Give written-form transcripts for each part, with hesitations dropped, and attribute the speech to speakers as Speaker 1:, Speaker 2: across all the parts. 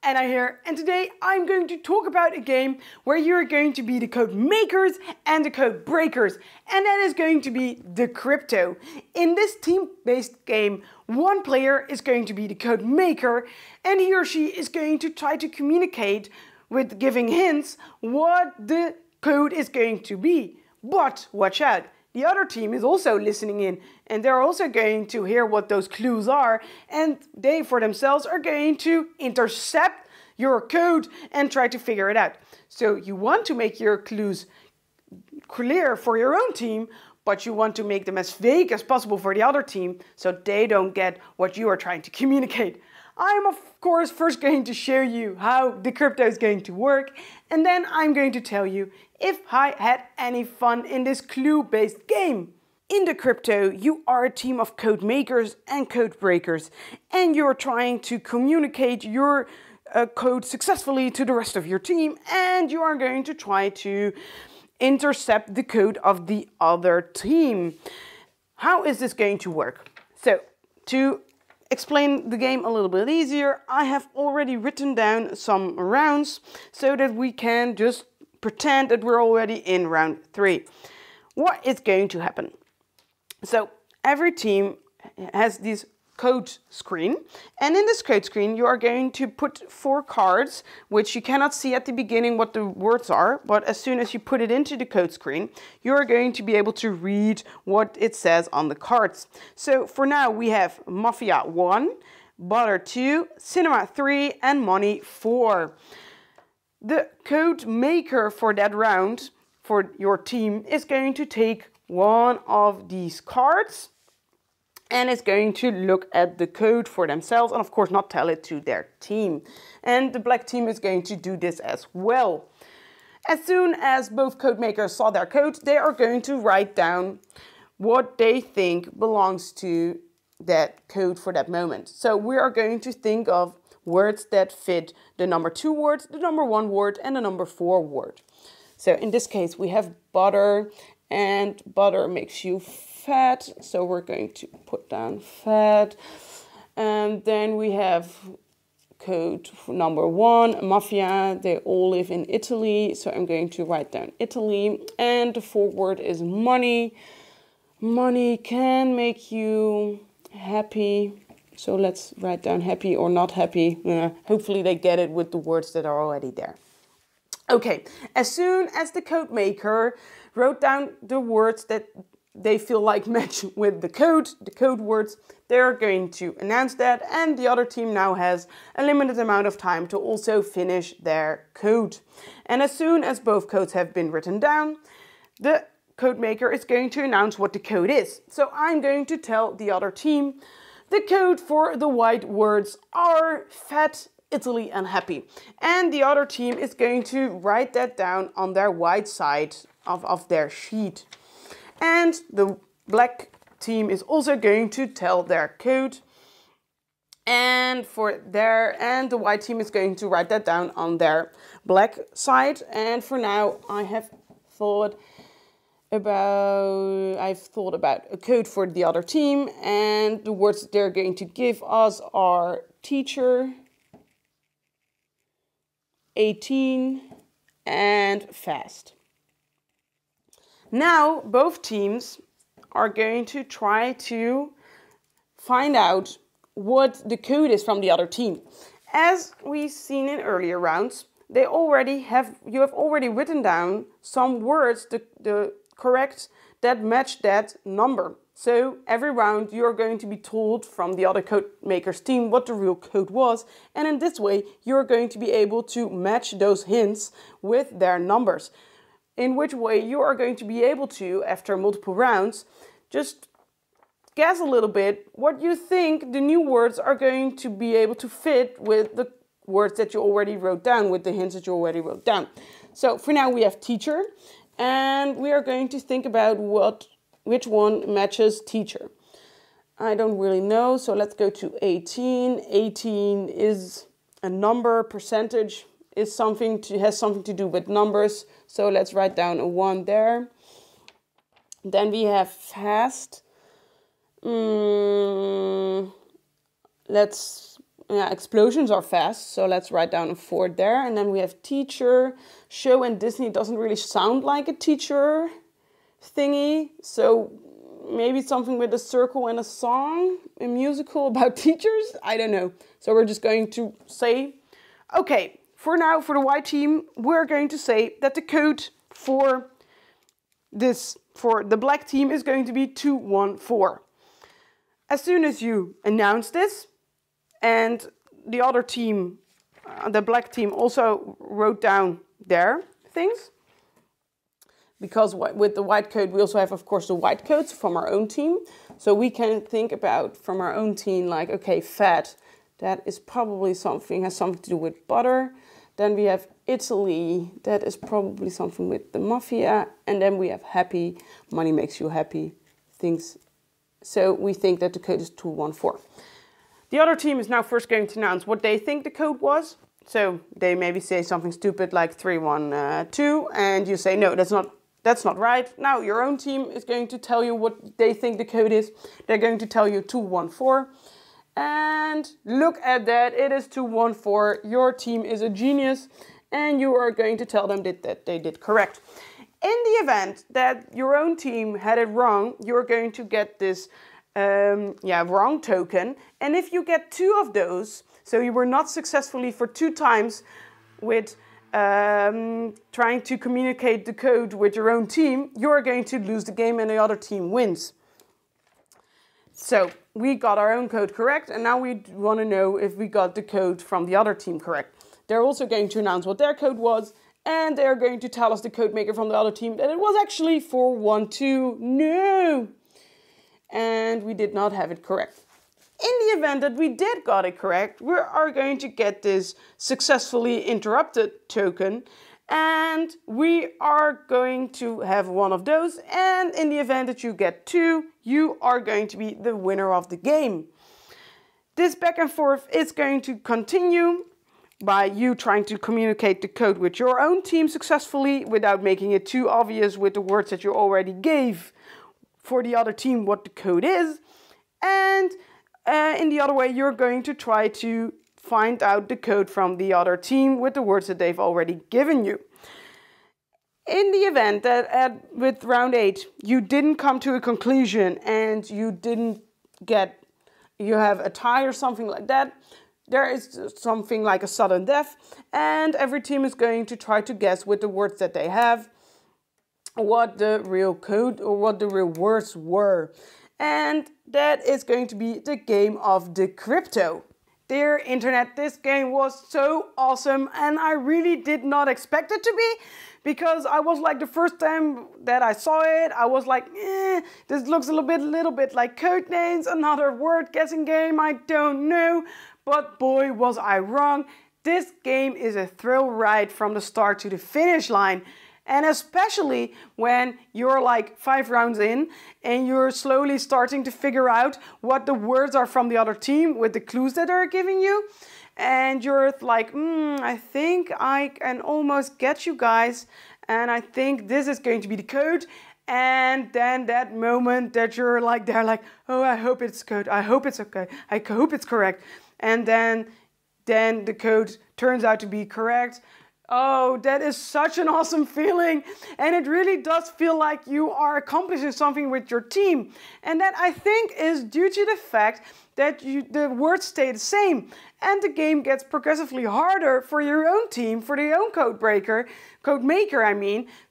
Speaker 1: Anna here, and today I'm going to talk about a game where you're going to be the code makers and the code breakers, and that is going to be Decrypto. In this team-based game, one player is going to be the code maker, and he or she is going to try to communicate with giving hints what the code is going to be. But watch out! The other team is also listening in, and they're also going to hear what those clues are, and they for themselves are going to intercept your code and try to figure it out. So you want to make your clues clear for your own team, but you want to make them as vague as possible for the other team so they don't get what you are trying to communicate. I'm of course first going to show you how Decrypto is going to work, and then I'm going to tell you if I had any fun in this clue-based game. In Decrypto, you are a team of code makers and code breakers, and you're trying to communicate your code successfully to the rest of your team, and you are going to try to intercept the code of the other team. How is this going to work? So, to explain the game a little bit easier, I have already written down some rounds so that we can just pretend that we're already in round 3. What is going to happen? So every team has this code screen, and in this code screen you are going to put 4 cards, which you cannot see at the beginning what the words are, but as soon as you put it into the code screen, you are going to be able to read what it says on the cards. So for now we have Mafia 1, Butter 2, Cinema 3, and Money 4. The code maker for that round, for your team, is going to take one of these cards and is going to look at the code for themselves and of course not tell it to their team. And the black team is going to do this as well. As soon as both code makers saw their code, they are going to write down what they think belongs to that code for that moment. So we are going to think of words that fit the number 2 word, the number 1 word, and the number 4 word. So in this case we have butter, and butter makes you fat, so we're going to put down fat. And then we have code number 1, mafia. They all live in Italy, so I'm going to write down Italy. And the 4 word is money. Money can make you happy, so let's write down happy or not happy. Hopefully they get it with the words that are already there. Okay, as soon as the code maker wrote down the words that they feel like match with the code words, they're going to announce that, and the other team now has a limited amount of time to also finish their code. And as soon as both codes have been written down, the code maker is going to announce what the code is. So I'm going to tell the other team the code for the white words are fat, Italy, and happy. And the other team is going to write that down on their white side of their sheet. And the black team is also going to tell their code. And the white team is going to write that down on their black side. And for now I've thought about a code for the other team, and the words they're going to give us are teacher, 18, and fast. Now both teams are going to try to find out what the code is from the other team. As we've seen in earlier rounds, you have already written down some words, the correct, that match that number. So every round you're going to be told from the other code maker's team what the real code was, and in this way you're going to be able to match those hints with their numbers. In which way you are going to be able to, after multiple rounds, just guess a little bit what you think the new words are going to be able to fit with the words that you already wrote down, with the hints that you already wrote down. So for now we have teacher, and we are going to think about which one matches teacher. I don't really know, so let's go to 18. 18 is a number, percentage has something to do with numbers, so let's write down a 1 there. Then we have fast. Let's yeah, explosions are fast, so let's write down a 4 there. And then we have teacher, show, and Disney doesn't really sound like a teacher thingy. So maybe something with a circle and a song, a musical about teachers. I don't know. So we're just going to say, okay, for now, for the white team, we're going to say that the code for the black team is going to be 214. As soon as you announce this, and the other team, the black team, also wrote down their things, because with the white code, we also have, of course, the white codes from our own team. So we can think about from our own team, like, okay, fat, that is probably has something to do with butter. Then we have Italy, that is probably something with the mafia. And then we have happy, money makes you happy, things. So we think that the code is 214. The other team is now first going to announce what they think the code was. So they maybe say something stupid like 312, and you say, no, that's not right. Now your own team is going to tell you what they think the code is. They're going to tell you 214. And look at that, it is 214. Your team is a genius, and you are going to tell them that they did correct. In the event that your own team had it wrong, you're going to get this wrong token. And if you get 2 of those, so you were not successfully for 2 times with trying to communicate the code with your own team, you're going to lose the game and the other team wins. So we got our own code correct, and now we want to know if we got the code from the other team correct. They're also going to announce what their code was, and they're going to tell us, the code maker from the other team, that it was actually 412. No! And we did not have it correct. In the event that we did got it correct, we are going to get this successfully interrupted token, and we are going to have 1 of those. And in the event that you get 2, you are going to be the winner of the game. This back and forth is going to continue by you trying to communicate the code with your own team successfully without making it too obvious with the words that you already gave for the other team what the code is. And in the other way, you're going to try to find out the code from the other team with the words that they've already given you. In the event that with round 8, you didn't come to a conclusion and you have a tie or something like that, there is something like a sudden death, and every team is going to try to guess with the words that they have what the real code or what the real words were. And that is going to be the game of Decrypto. Dear internet, this game was so awesome, and I really did not expect it to be, because I was like, the first time that I saw it, I was like, this looks a little bit like Codenames, another word guessing game, I don't know. But boy, was I wrong. This game is a thrill ride from the start to the finish line. And especially when you're like 5 rounds in and you're slowly starting to figure out what the words are from the other team with the clues that they're giving you. And you're like, I think I can almost get you guys. And I think this is going to be the code. And then that moment that you're like, they're like, oh, I hope it's code. I hope it's okay. I hope it's correct. And then the code turns out to be correct. Oh, that is such an awesome feeling. And it really does feel like you are accomplishing something with your team. And that, I think, is due to the fact that the words stay the same. And the game gets progressively harder for your own team, for the own code maker,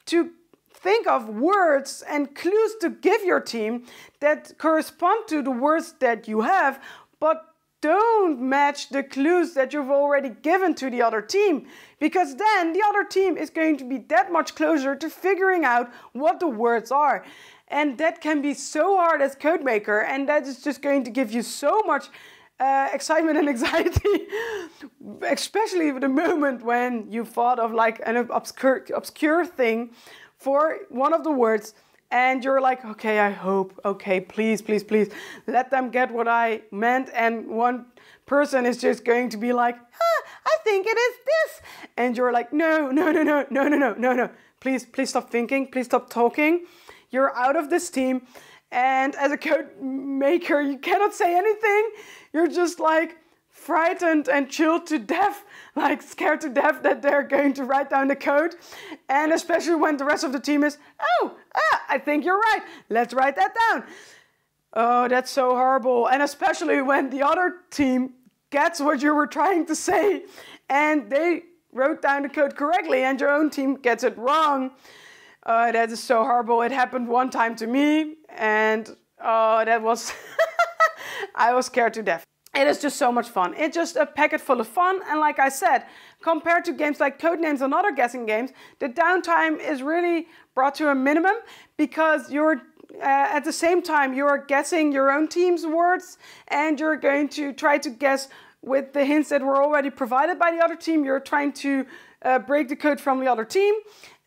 Speaker 1: to think of words and clues to give your team that correspond to the words that you have, but don't match the clues that you've already given to the other team, because then the other team is going to be that much closer to figuring out what the words are. And that can be so hard as codemaker, and that is just going to give you so much excitement and anxiety, especially the moment when you thought of like an obscure thing for one of the words. And you're like, okay, I hope, okay, please, please, please, let them get what I meant. And one person is just going to be like, I think it is this. And you're like, no. Please stop thinking, please stop talking. You're out of this team. And as a code maker, you cannot say anything. You're just like frightened and chilled to death, like scared to death that they're going to write down the code. And especially when the rest of the team is, I think you're right, let's write that down. Oh, that's so horrible. And especially when the other team gets what you were trying to say and they wrote down the code correctly and your own team gets it wrong. That is so horrible. It happened one time to me and that was, I was scared to death. It is just so much fun. It's just a packet full of fun. And like I said, compared to games like Codenames and other guessing games, the downtime is really brought to a minimum because you're at the same time you're guessing your own team's words and you're going to try to guess with the hints that were already provided by the other team. You're trying to break the code from the other team.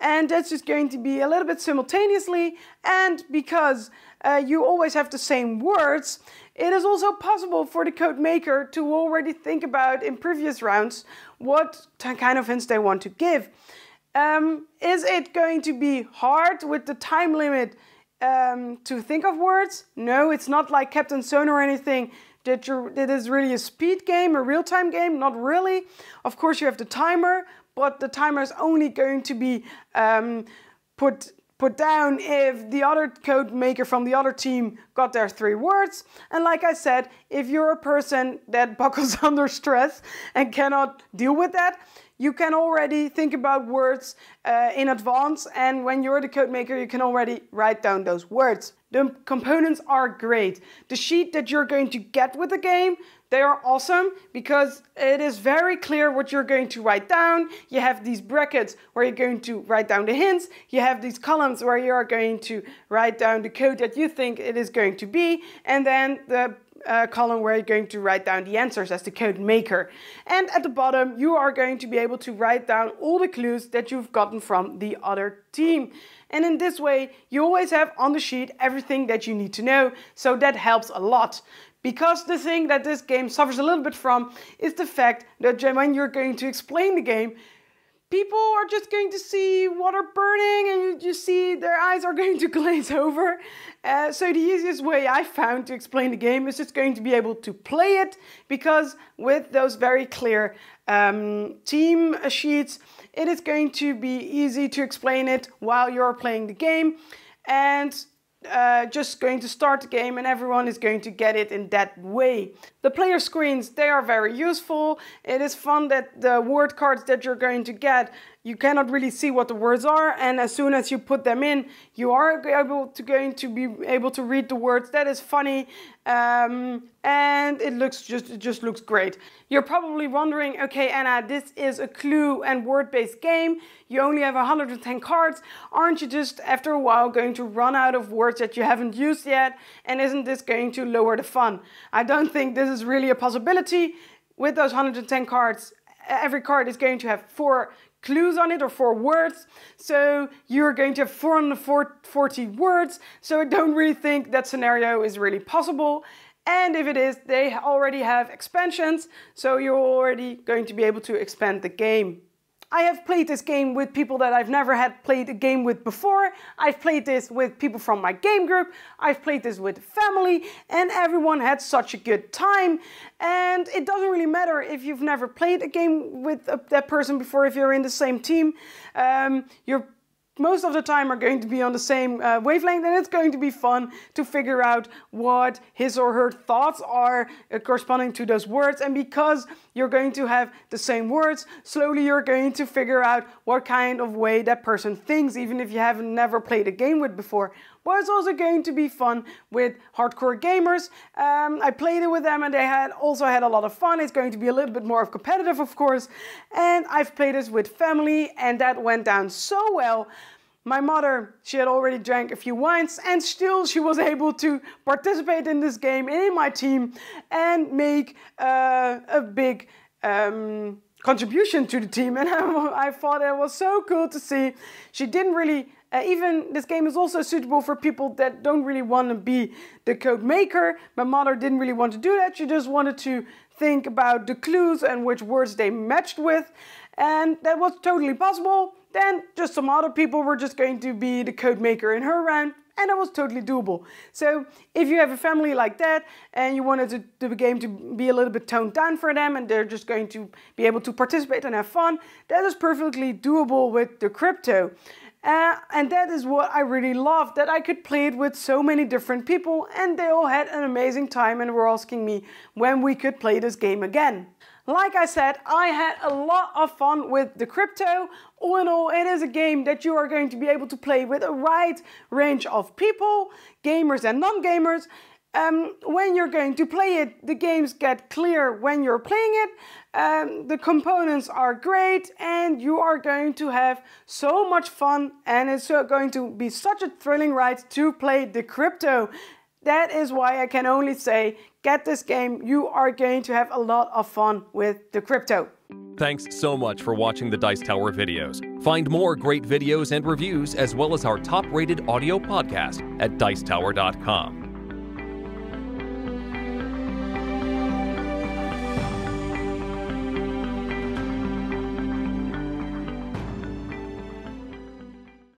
Speaker 1: And that's just going to be a little bit simultaneously. And because you always have the same words, it is also possible for the code maker to already think about in previous rounds what kind of hints they want to give. Is it going to be hard with the time limit to think of words? No, it's not like Captain Sonar or anything. That is really a speed game, a real-time game, not really. Of course you have the timer, but the timer is only going to be put down if the other code maker from the other team got their 3 words. And like I said, if you're a person that buckles under stress and cannot deal with that, you can already think about words in advance, and when you're the code maker, you can already write down those words. The components are great. The sheet that you're going to get with the game, they are awesome because it is very clear what you're going to write down. You have these brackets where you're going to write down the hints. You have these columns where you are going to write down the code that you think it is going to be, and then the column where you're going to write down the answers as the code maker. And at the bottom, you are going to be able to write down all the clues that you've gotten from the other team. And in this way, you always have on the sheet everything that you need to know. So that helps a lot. Because the thing that this game suffers a little bit from is the fact that when you're going to explain the game, people are just going to see water burning and you see their eyes are going to glaze over. So the easiest way I found to explain the game is just going to be able to play it, because with those very clear team sheets, it is going to be easy to explain it while you're playing the game. And just going to start the game and everyone is going to get it in that way. The player screens, they are very useful. It is fun that the word cards that you're going to get, you cannot really see what the words are, and as soon as you put them in, you are going to be able to read the words. That is funny, and it just looks great. You're probably wondering, okay, Anna, this is a clue and word-based game. You only have 110 cards. Aren't you just after a while going to run out of words that you haven't used yet? And isn't this going to lower the fun? I don't think this is really a possibility. With those 110 cards, every card is going to have 4 clues on it, or 4 words. So you're going to have 440 words. So I don't really think that scenario is really possible. And if it is, they already have expansions. So you're already going to be able to expand the game. I have played this game with people that I've never had played a game with before. I've played this with people from my game group. I've played this with family, and everyone had such a good time. And it doesn't really matter if you've never played a game with that person before, if you're in the same team. You're most of the time are going to be on the same wavelength, and it's going to be fun to figure out what his or her thoughts are corresponding to those words. And because you're going to have the same words, slowly you're going to figure out what kind of way that person thinks, even if you haven't never played a game with before. But it's also going to be fun with hardcore gamers. I played it with them and they also had a lot of fun. It's going to be a little bit more competitive, of course. And I've played this with family and that went down so well. My mother, she had already drank a few wines and still she was able to participate in this game in my team and make a big contribution to the team. And I thought it was so cool to see. She didn't really... even this game is also suitable for people that don't really want to be the code maker. My mother didn't really want to do that. She just wanted to think about the clues and which words they matched with. And that was totally possible. Then just some other people were just going to be the code maker in her round. and that was totally doable. So if you have a family like that and you wanted the game to be a little bit toned down for them and they're just going to be able to participate and have fun, that is perfectly doable with Decrypto. And that is what I really loved, that I could play it with so many different people and they all had an amazing time and were asking me when we could play this game again. Like I said, I had a lot of fun with Decrypto. All in all, it is a game that you are going to be able to play with a wide range of people, gamers and non-gamers. When you're going to play it, the games get clear when you're playing it. The components are great and you are going to have so much fun, and it's going to be such a thrilling ride to play Decrypto. That is why I can only say, get this game. You are going to have a lot of fun with Decrypto.
Speaker 2: Thanks so much for watching the Dice Tower videos. Find more great videos and reviews as well as our top-rated audio podcast at dicetower.com.